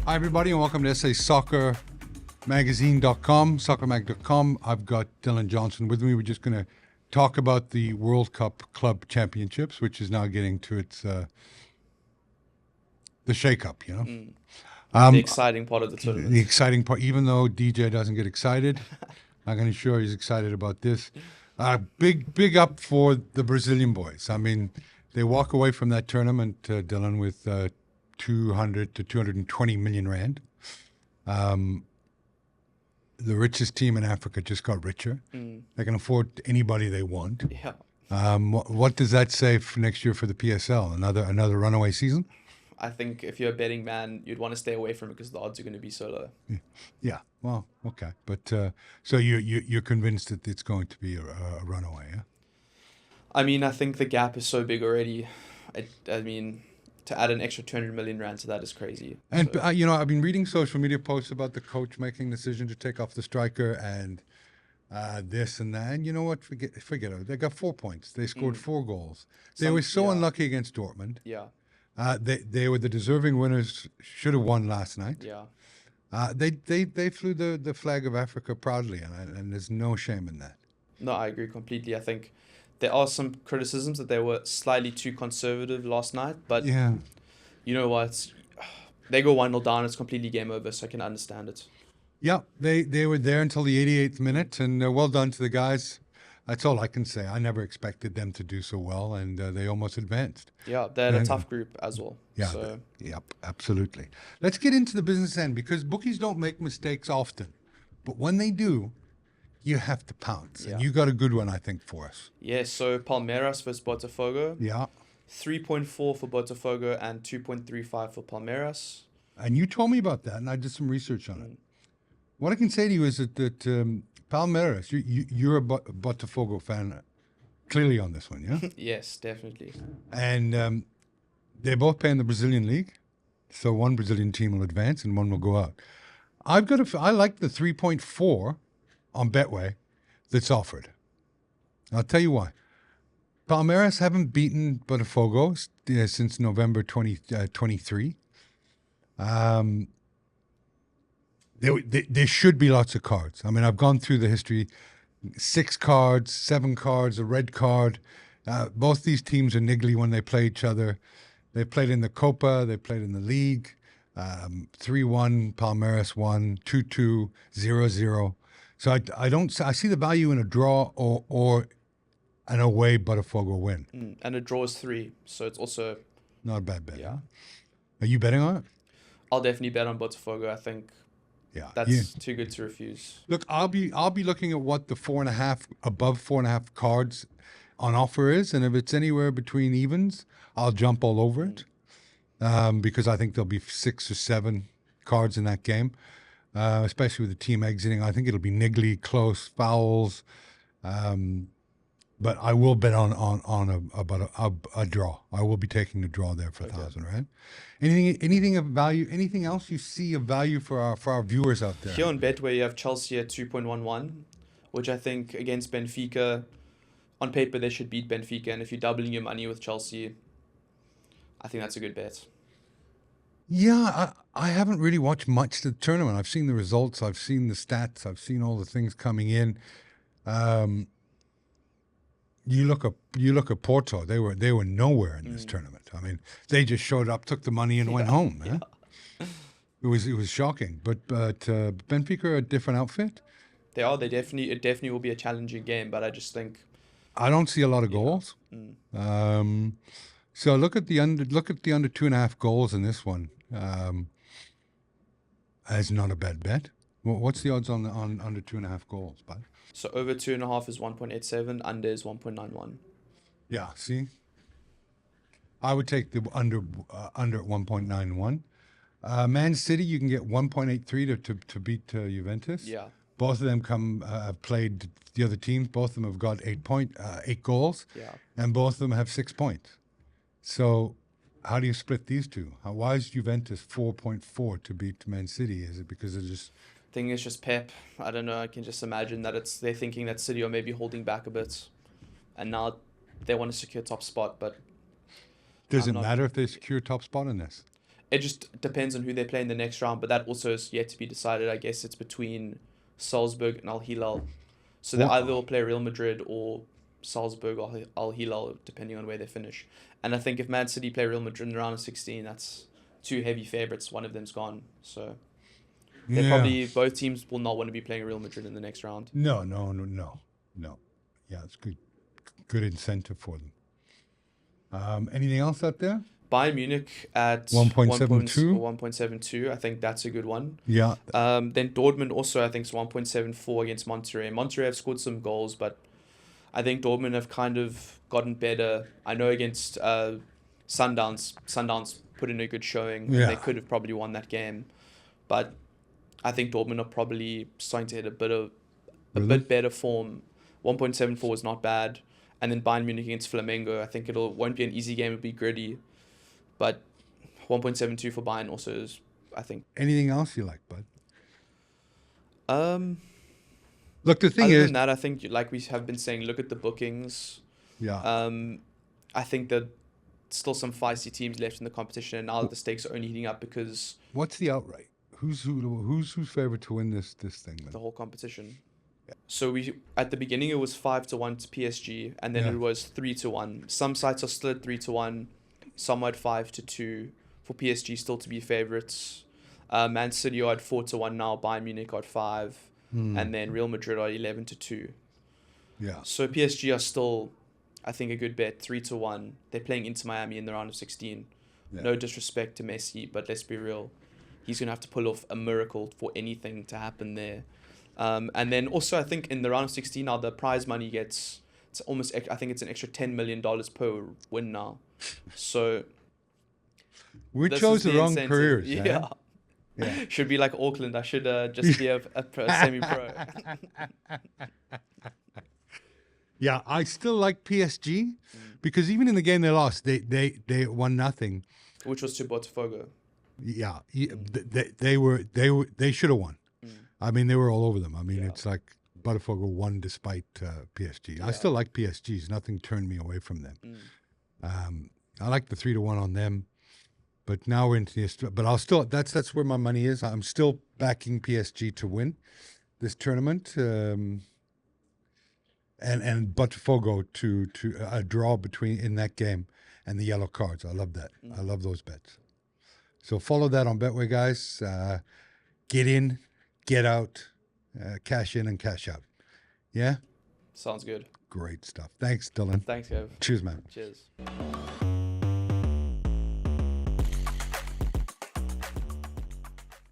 Hi, everybody, and welcome to soccermagazine.com, soccermag.com. I've got Dylan Johnson with me. We're just going to talk about the World Cup Club Championships, which is now getting to its the shake-up, you know. The exciting part of the tournament. The exciting part, even though DJ doesn't get excited, I'm going to sure he's excited about this. Big up for the Brazilian boys. I mean, they walk away from that tournament, Dylan, with 200 to 220 million rand. The richest team in Africa just got richer. They can afford anybody they want. Yeah. What does that say for next year for the PSL? Another runaway season? I think if you're a betting man, you'd want to stay away from it because the odds are going to be so low. Yeah. Well, okay, but so you're convinced that it's going to be a runaway, yeah? I mean, I think the gap is so big already. I mean, to add an extra 200 million rand to that is crazy. And So, I've been reading social media posts about the coach making the decision to take off the striker and this and that. And you know what? Forget it. They got 4 points. They scored 4 goals. They were so yeah. unlucky against Dortmund. Yeah. They were the deserving winners. Should have won last night. Yeah. They flew the flag of Africa proudly, and there's no shame in that. No, I agree completely. I think there are some criticisms that they were slightly too conservative last night, but Yeah. you know what? They go 1-0 down, it's completely game over, so I can understand it. Yeah, they were there until the 88th minute, and well done to the guys. That's all I can say. I never expected them to do so well, and they almost advanced. Yeah, they had a And- tough group as well. Yeah, So, yep, absolutely. Let's get into the business end because bookies don't make mistakes often, but when they do, you have to pounce. Yeah. And you got a good one, I think, for us. yeah, so Palmeiras versus Botafogo. Yeah, 3.4 for Botafogo and 2.35 for Palmeiras. and you told me about that, and I did some research on it. What I can say to you is that Palmeiras, you're a Botafogo fan, clearly on this one, yeah. Yes, definitely. And they both play in the Brazilian league, so one Brazilian team will advance and one will go out. I like the 3.4 on Betway that's offered. I'll tell you why. Palmeiras haven't beaten Botafogo since November 2023. There should be lots of cards. I mean, I've gone through the history. 6 cards, 7 cards, a red card. Both these teams are niggly when they play each other. They played in the Copa. They played in the league. 3-1, Palmeiras won. 2-2, 0-0. So I see the value in a draw or an away Botafogo win. And a draw is 3, so it's also, Not a bad bet. yeah. Are you betting on it? I'll definitely bet on Botafogo. I think Yeah. that's too good to refuse. Look, I'll be looking at what the 4.5 above 4.5 cards on offer is, and if it's anywhere between evens, I'll jump all over it because I think there'll be 6 or 7 cards in that game, especially with the team exiting. I think it'll be niggly, close, fouls, but I will bet on a draw. I will be taking the draw there for 1,000, right? Anything of value? Anything else you see of value for our viewers out there? Here on Betway, you have Chelsea at 2.11, which I think against Benfica, on paper, they should beat Benfica. And if you're doubling your money with Chelsea, I think that's a good bet. Yeah, I haven't really watched much of the tournament. I've seen the results, I've seen the stats, I've seen all the things coming in. You look at Porto; they were nowhere in this tournament. I mean, they just showed up, took the money, and went home. Man. It was shocking. But Benfica are a different outfit. It definitely will be a challenging game, but I just think, I don't see a lot of goals. So look at the under 2.5 goals in this one. As not a bad bet. What's the odds on under 2.5 goals, bud? so over 2.5 is 1.87, under is 1.91. Yeah, see? I would take the under at 1.91. Man City, you can get 1.83 to beat Juventus. Yeah. Both of them have played the other teams. Both of them have got 8 goals. Yeah. And both of them have 6 points. So how do you split these two? Why is Juventus 4.4 to beat Man City? Is it because they're just... Thing is just Pep. I don't know. I can just imagine that they're thinking that City are maybe holding back a bit, and now they want to secure top spot. But Does it matter if they secure top spot in this? it just depends on who they play in the next round, but that also is yet to be decided. I guess it's between Salzburg and Al Hilal. So they either will play Real Madrid or Salzburg or Al Hilal, depending on where they finish. And I think if Man City play Real Madrid in the round of 16, that's two heavy favourites. One of them's gone. So they probably, both teams will not want to be playing Real Madrid in the next round. No. Yeah, it's good incentive for them. Anything else out there? Bayern Munich at 1.72. 1.72. I think that's a good one. Yeah. Then Dortmund also, I think, is 1.74 against Monterrey. Monterrey have scored some goals, but I think Dortmund have kind of gotten better. I know against Sundowns put in a good showing. Yeah. They could have probably won that game. But I think Dortmund are probably starting to hit a bit better form. 1.74 is not bad. And then Bayern Munich against Flamengo, I think won't be an easy game. It'll be gritty. But 1.72 for Bayern also is, I think. Anything else you like, bud? Look, the thing other is, than that, I think, like we have been saying, look at the bookings. Yeah. I think that still some feisty teams left in the competition, and now the stakes are only heating up because What's the outright? Who's favorite to win this thing? Then? the whole competition. So at the beginning it was 5-1 to PSG, and then Yeah. it was 3-1. Some sites are still at 3-1, some at 5-2 for PSG still to be favorites. Man City are at 4-1 now. Bayern Munich are at 5, and then Real Madrid are 11-2. Yeah. So PSG are still, I think, a good bet. 3-1. They're playing Inter Miami in the round of 16. Yeah. No disrespect to Messi, but let's be real. He's gonna have to pull off a miracle for anything to happen there. And then also, I think in the round of 16 now, the prize money it's almost, I think it's an extra $10 million per win now. So We this chose is the wrong incentive. careers. Yeah. Yeah. Should be like Auckland. I should just be a semi-pro. Yeah, I still like PSG because even in the game they lost, they won nothing. Which was to Botafogo. Yeah, they should have won. I mean, they were all over them. I mean, it's like Botafogo won despite PSG. I still like PSG's. Nothing turned me away from them. I like the 3-1 on them, but now we're into the. But I'll still. That's where my money is. I'm still backing PSG to win this tournament. And Botafogo to a draw in that game and the yellow cards. I love that. I love those bets. So follow that on Betway, guys. Get in, get out, cash in and cash out. Yeah? Sounds good. Great stuff. Thanks, Dylan. Thanks, Kev. Cheers, man. Cheers.